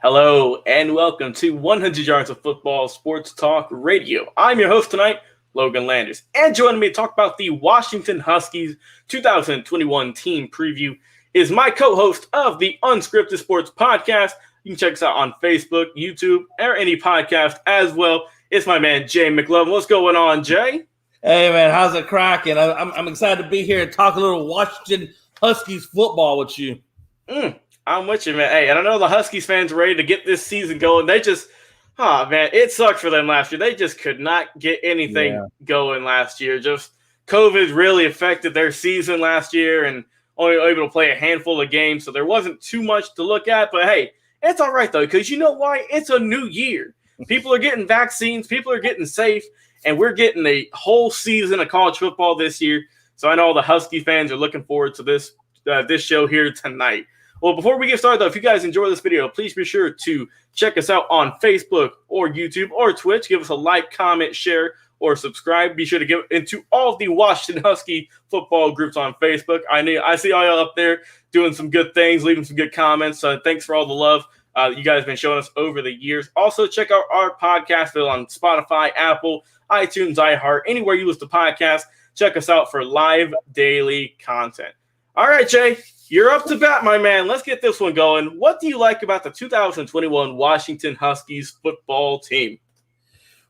Hello and welcome to 100 Yards of Football Sports Talk Radio. I'm your host tonight, Logan Landers. And joining me to talk about the Washington Huskies 2021 team preview is my co-host of the Unscripted Sports Podcast. You can check us out on Facebook, YouTube, or any podcast as well. It's my man, Jay McLovin. What's going on, Jay? Hey, man, how's it cracking? I'm excited to be here and talk a little Washington Huskies football with you. I'm with you, man. Hey, and I know the Huskies fans are ready to get this season going. They just, man, it sucked for them last year. They just could not get anything going last year. Just COVID really affected their season last year and only able to play a handful of games. So there wasn't too much to look at. But, hey, it's all right, though, because you know why? It's a new year. People are getting vaccines. People are getting safe. And we're getting a whole season of college football this year. So I know all the Husky fans are looking forward to this show here tonight. Well, before we get started, though, if you guys enjoy this video, please be sure to check us out on Facebook or YouTube or Twitch. Give us a like, comment, share, or subscribe. Be sure to get into all of the Washington Husky football groups on Facebook. I see all y'all up there doing some good things, leaving some good comments. Thanks for all the love you guys have been showing us over the years. Also, check out our podcast on Spotify, Apple, iTunes, iHeart, anywhere you listen to podcasts. Check us out for live daily content. All right, Jay. You're up to bat, my man. Let's get this one going. What do you like about the 2021 Washington Huskies football team?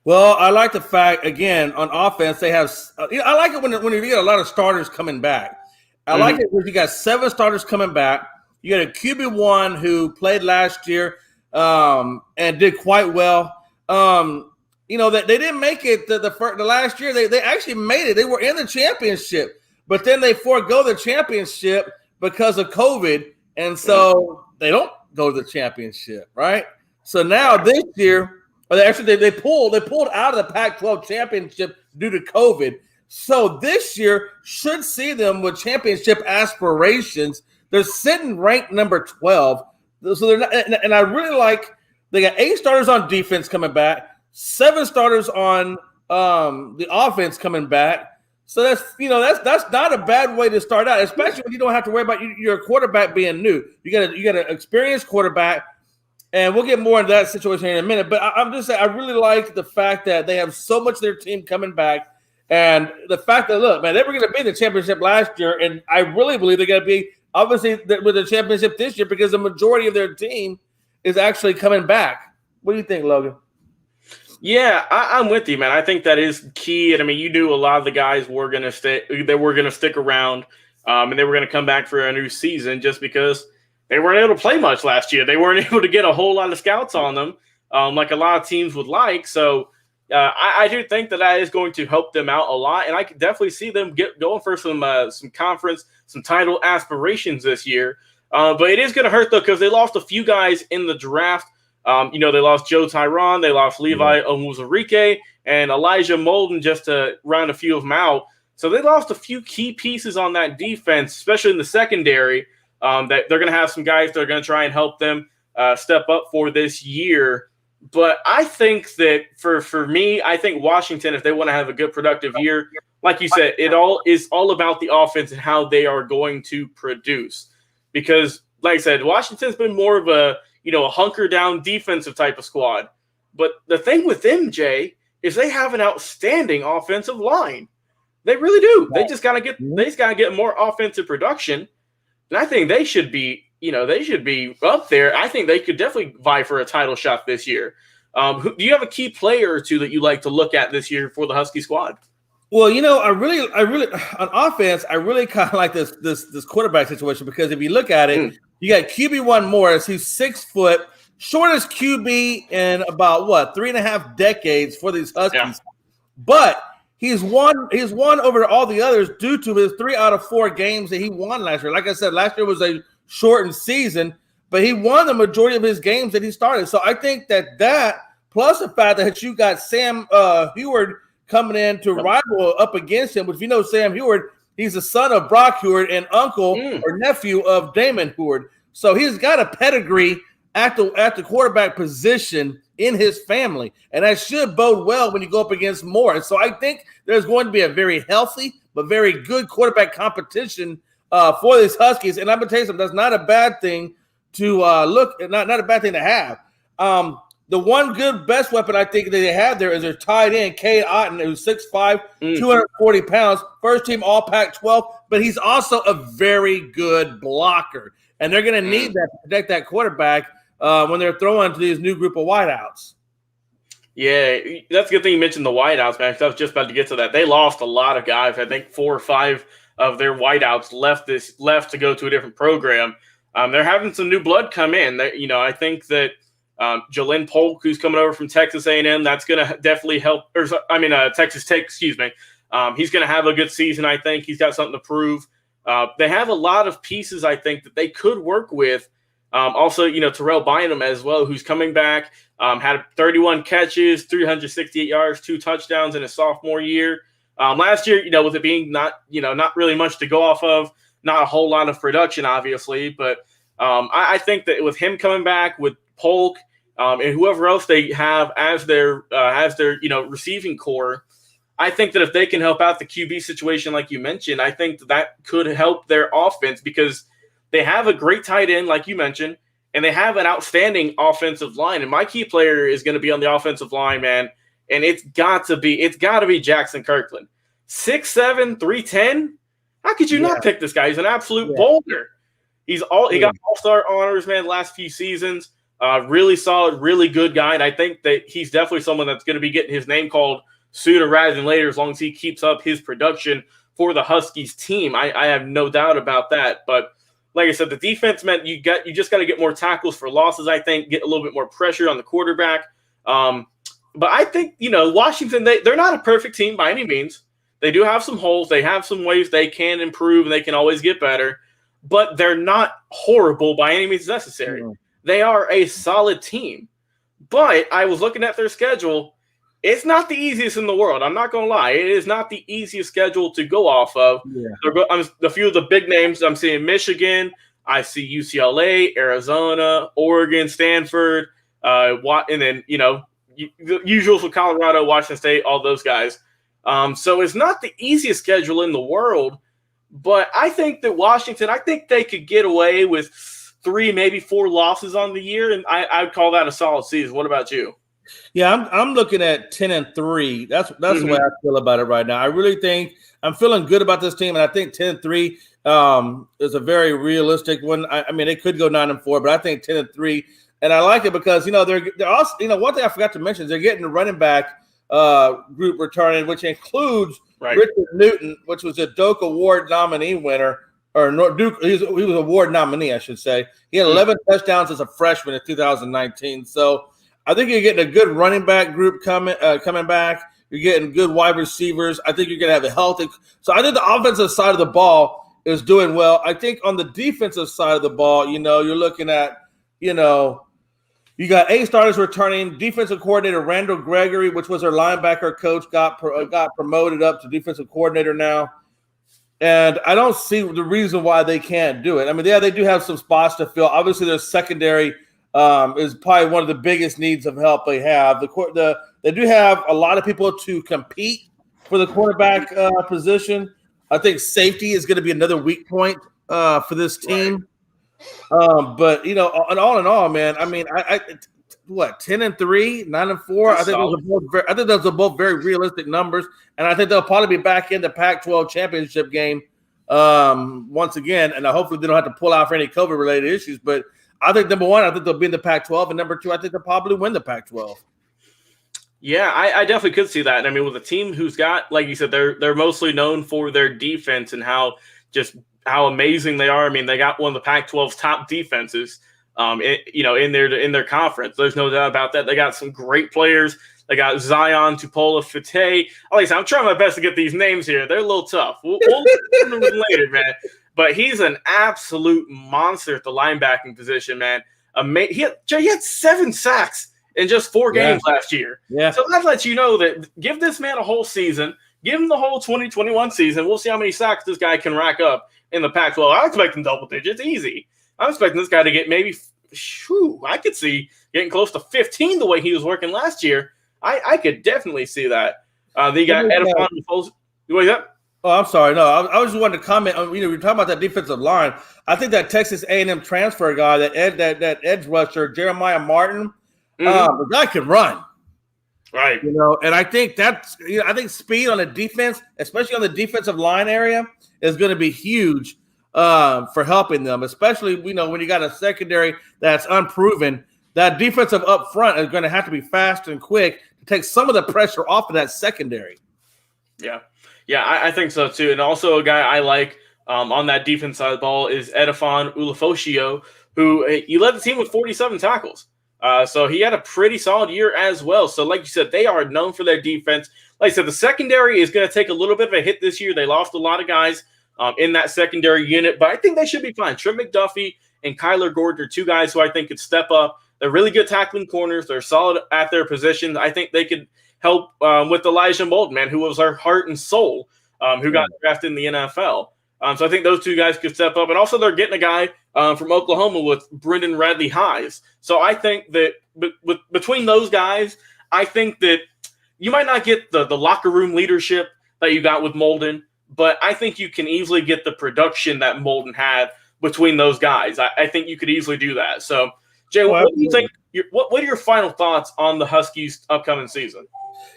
Well, I like the fact, again, on offense, they have I like it when you get a lot of starters coming back. I like it when you got 7 starters coming back. You got a QB1 who played last year and did quite well. That they didn't make it the last year. They actually made it. They were in the championship, but then they forego the championship because of COVID, and so they don't go to the championship, right? So now this year, they pulled out of the Pac-12 championship due to COVID. So this year should see them with championship aspirations. They're sitting ranked number 12. So they're not, and I really like they got 8 starters on defense coming back, 7 starters on the offense coming back. So that's not a bad way to start out, especially when you don't have to worry about your quarterback being new. You got an experienced quarterback, and we'll get more into that situation in a minute. But I'm just saying, I really like the fact that they have so much of their team coming back, and the fact that look, man, they were going to be in the championship last year, and I really believe they're going to be obviously with the championship this year because the majority of their team is actually coming back. What do you think, Logan? Yeah, I'm with you, man. I think that is key. And I mean, you knew a lot of the guys were going to stay. They were going to stick around, and they were going to come back for a new season just because they weren't able to play much last year. They weren't able to get a whole lot of scouts on them, like a lot of teams would like. So I do think that is going to help them out a lot, and I could definitely see them going for some conference, some title aspirations this year. But it is going to hurt though because they lost a few guys in the draft. They lost Joe Tyron, they lost Levi Onwuzurike, and Elijah Molden just to round a few of them out. So they lost a few key pieces on that defense, especially in the secondary, that they're going to have some guys that are going to try and help them step up for this year. But I think that for me, I think Washington, if they want to have a good productive year, like you said, it all is all about the offense and how they are going to produce. Because, like I said, Washington's been more of a hunker down defensive type of squad. But the thing with them, Jay, is they have an outstanding offensive line. They really do. They just gotta get more offensive production. And I think they should be up there. I think they could definitely vie for a title shot this year. Do you have a key player or two that you like to look at this year for the Husky squad? Well, I really on offense, I really kind of like this quarterback situation because if you look at it, you got QB1 Morris. He's 6 foot, shortest QB in about 3.5 decades for these Huskies. Yeah. But he's won over all the others due to his 3 out of 4 games that he won last year. Like I said, last year was a shortened season, but he won the majority of his games that he started. So I think that plus the fact that you got Sam Heward coming in to rival up against him, which Sam Heward, he's the son of Brock Heward and uncle or nephew of Damon Heward. So he's got a pedigree at the quarterback position in his family, and that should bode well when you go up against Morris. So I think there's going to be a very healthy but very good quarterback competition for these Huskies. And I'm going to tell you something, that's not a bad thing to look. Not a bad thing to have. The one good best weapon I think that they have there is their tight end, Cade Otton, who's 6'5", 240 pounds, first team All Pac-12, but he's also a very good blocker. And they're going to need that to protect that quarterback when they're throwing to these new group of wideouts. Yeah, that's a good thing you mentioned the wideouts, man, because I was just about to get to that. They lost a lot of guys. I think 4 or 5 of their wideouts left to go to a different program. They're having some new blood come in. I think that Jalen Polk, who's coming over from Texas A&M, that's going to definitely help. Texas Tech, excuse me. He's going to have a good season, I think. He's got something to prove. They have a lot of pieces, I think, that they could work with. Also, Terrell Bynum as well, who's coming back, had 31 catches, 368 yards, 2 touchdowns in his sophomore year. Last year, with it being not really much to go off of, not a whole lot of production, obviously, but I think that with him coming back, with Polk and whoever else they have as their receiving core, I think that if they can help out the QB situation, like you mentioned, I think that could help their offense because they have a great tight end, like you mentioned, and they have an outstanding offensive line. And my key player is going to be on the offensive line, man. And it's got to be Jackson Kirkland. 6'7", 310. How could you not pick this guy? He's an absolute boulder. He got all-star honors, man, last few seasons. Really solid, really good guy. And I think that he's definitely someone that's going to be getting his name called sooner rather than later, as long as he keeps up his production for the Huskies team. I have no doubt about that. But like I said, the defense meant you just got to get more tackles for losses, I think, get a little bit more pressure on the quarterback. But I think, Washington, they're not a perfect team by any means. They do have some holes. They have some ways they can improve, and they can always get better. But they're not horrible by any means necessary. Mm-hmm. They are a solid team. But I was looking at their schedule. It's not the easiest in the world. I'm not going to lie. It is not the easiest schedule to go off of. Yeah. A few of the big names, I'm seeing Michigan. I see UCLA, Arizona, Oregon, Stanford, and then, the usuals for Colorado, Washington State, all those guys. So it's not the easiest schedule in the world. But I think that Washington, they could get away with 3, maybe 4 losses on the year, and I would call that a solid season. What about you? Yeah, I'm looking at 10-3. That's the way I feel about it right now. I really think I'm feeling good about this team, and I think 10-3 is a very realistic one. I mean, they could go 9-4, but I think 10-3, and I like it because they're also one thing I forgot to mention is they're getting the running back group returning, which includes Richard Newton, which was a Duke Award nominee winner. Or Duke, he was an award nominee, I should say. He had 11 touchdowns as a freshman in 2019. So I think you're getting a good running back group coming back. You're getting good wide receivers. I think you're going to have a healthy. So I think the offensive side of the ball is doing well. I think on the defensive side of the ball, you're looking at, you got 8 starters returning. Defensive coordinator Randall Gregory, which was their linebacker coach, got promoted up to defensive coordinator now. And I don't see the reason why they can't do it. I mean, they do have some spots to fill. Obviously, their secondary is probably one of the biggest needs of help they have. They do have a lot of people to compete for the quarterback position. I think safety is going to be another weak point for this team. But and all in all, man, I mean, I 10-3, 9-4. I think those are both very realistic numbers, and I think they'll probably be back in the Pac-12 championship game once again. And hopefully they don't have to pull out for any COVID-related issues. But I think number one, I think they'll be in the Pac-12, and number two, I think they'll probably win the Pac-12. Yeah, I definitely could see that. I mean, with a team who's got, like you said, they're mostly known for their defense and how amazing they are. I mean, they got one of the Pac-12's top defenses. In their conference. There's no doubt about that. They got some great players. They got Zion Tupola-Fate. Like I said, I'm trying my best to get these names here. They're a little tough. We'll get them later, man. But he's an absolute monster at the linebacking position, man. He had 7 sacks in just 4 games last year. Yeah. So that lets you know that give this man a whole season. Give him the whole 2021 season. We'll see how many sacks this guy can rack up in the Pac-12. I expect him double digits. Easy. I'm expecting this guy to get maybe, I could see getting close to 15 the way he was working last year. I could definitely see that. They got Edifon. What is that? Oh, I'm sorry. No, I was just wanting to comment on, we're talking about that defensive line. I think that Texas A&M transfer guy, that edge rusher, Jeremiah Martin, the guy can run. Right. And I think I think speed on the defense, especially on the defensive line area, is going to be huge for helping them, especially, when you got a secondary that's unproven. That defensive up front is going to have to be fast and quick to take some of the pressure off of that secondary. Yeah. Yeah, I think so too. And also a guy I like on that defense side of the ball is Edifon Ulofoshio, who he led the team with 47 tackles. So he had a pretty solid year as well. So like you said, they are known for their defense. Like I said, the secondary is going to take a little bit of a hit this year. They lost a lot of guys in that secondary unit, but I think they should be fine. Trent McDuffie and Kyler Gordon are two guys who I think could step up. They're really good tackling corners. They're solid at their positions. I think they could help with Elijah Molden, man, who was our heart and soul, who got drafted in the NFL. So I think those two guys could step up. And also they're getting a guy from Oklahoma with Brendan Radley Highs. So I think that between those guys, I think that you might not get the locker room leadership that you got with Molden, but I think you can easily get the production that Molden had between those guys. I think you could easily do that. So, Jay, what do you think? What are your final thoughts on the Huskies' upcoming season?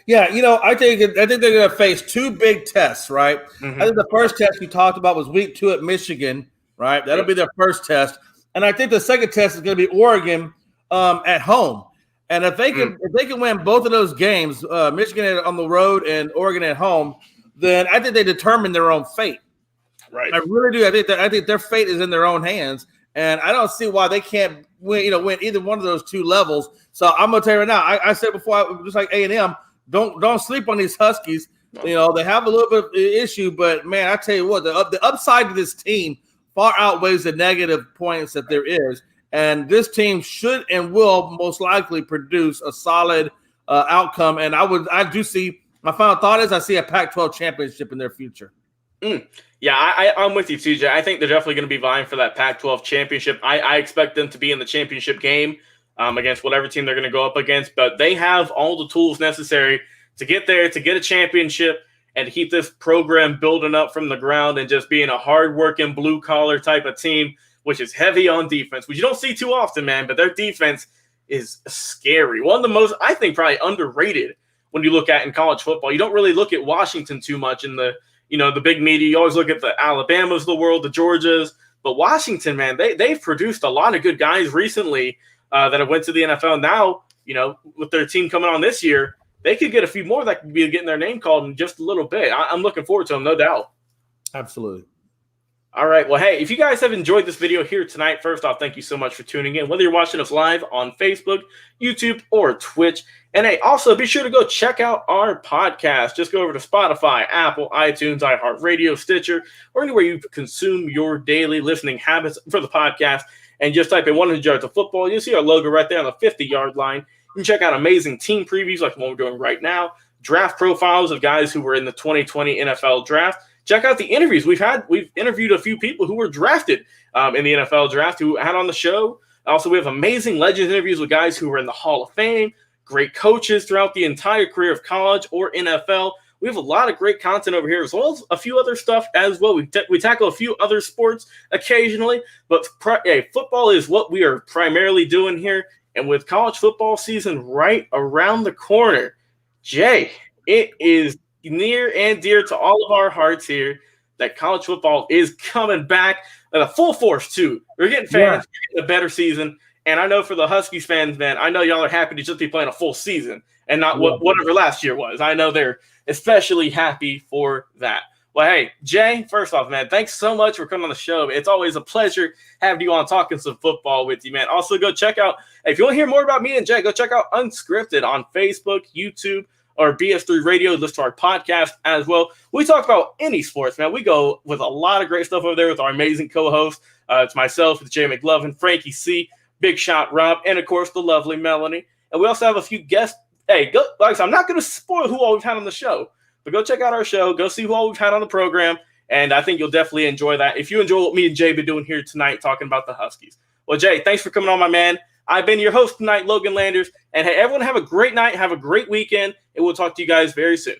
Yeah, I think they're going to face two big tests, right? I think the first test you talked about was week 2 at Michigan, right? That'll be their first test, and I think the second test is going to be Oregon at home. And if they can win both of those games, Michigan on the road and Oregon at home, then I think they determine their own fate. Right. I really do. I think their fate is in their own hands, and I don't see why they can't win either one of those two levels. So I'm gonna tell you right now. I said before, just like A&M, don't sleep on these Huskies. They have a little bit of issue, but man, I tell you what, the upside of this team far outweighs the negative points that there is, and this team should and will most likely produce a solid outcome. And I do see. My final thought is I see a Pac-12 championship in their future. Yeah, I'm with you, TJ. I think they're definitely going to be vying for that Pac-12 championship. I expect them to be in the championship game against whatever team they're going to go up against, but they have all the tools necessary to get there, to get a championship, and to keep this program building up from the ground and just being a hard-working, blue-collar type of team, which is heavy on defense, which you don't see too often, man, but their defense is scary. One of the most, I think, probably underrated when you look at in college football. You don't really look at Washington too much in the big media. You always look at the Alabamas of the world, the Georgias, but Washington, man, they've produced a lot of good guys recently that have went to the NFL. Now, with their team coming on this year, they could get a few more that could be getting their name called in just a little bit. I'm looking forward to them, no doubt. Absolutely. All right. Well, hey, if you guys have enjoyed this video here tonight, first off, thank you so much for tuning in, whether you're watching us live on Facebook, YouTube, or Twitch. And hey, also be sure to go check out our podcast. Just go over to Spotify, Apple, iTunes, iHeartRadio, Stitcher, or anywhere you consume your daily listening habits for the podcast. And just type in 100 yards of football. You'll see our logo right there on the 50-yard line. You can check out amazing team previews like the one we're doing right now, draft profiles of guys who were in the 2020 NFL draft. Check out the interviews we've had. We've interviewed a few people who were drafted in the NFL draft who had on the show. Also, we have amazing Legends interviews with guys who were in the Hall of Fame, great coaches throughout the entire career of college or NFL. We have a lot of great content over here, as well as a few other stuff as well. We tackle a few other sports occasionally, but football is what we are primarily doing here. And with college football season right around the corner, Jay, it is near and dear to all of our hearts here that college football is coming back at a full force too. We're getting fans, we're getting a better season. And I know for the Huskies fans, man, I know y'all are happy to just be playing a full season and not whatever last year was. I know they're especially happy for that. Well, hey, Jay, first off, man, thanks so much for coming on the show. It's always a pleasure having you on talking some football with you, man. Also, go check out, if you want to hear more about me and Jay, go check out Unscripted on Facebook, YouTube, or BS3 Radio. Listen to our podcast as well. We talk about any sports, man. We go with a lot of great stuff over there with our amazing co-hosts. It's myself, with Jay McLovin, Frankie C., Big Shot Rob, and, of course, the lovely Melanie. And we also have a few guests. Hey, like I said, I'm not going to spoil who all we've had on the show, but go check out our show. Go see who all we've had on the program, and I think you'll definitely enjoy that if you enjoy what me and Jay been doing here tonight talking about the Huskies. Well, Jay, thanks for coming on, my man. I've been your host tonight, Logan Landers. And, hey, everyone have a great night. Have a great weekend, and we'll talk to you guys very soon.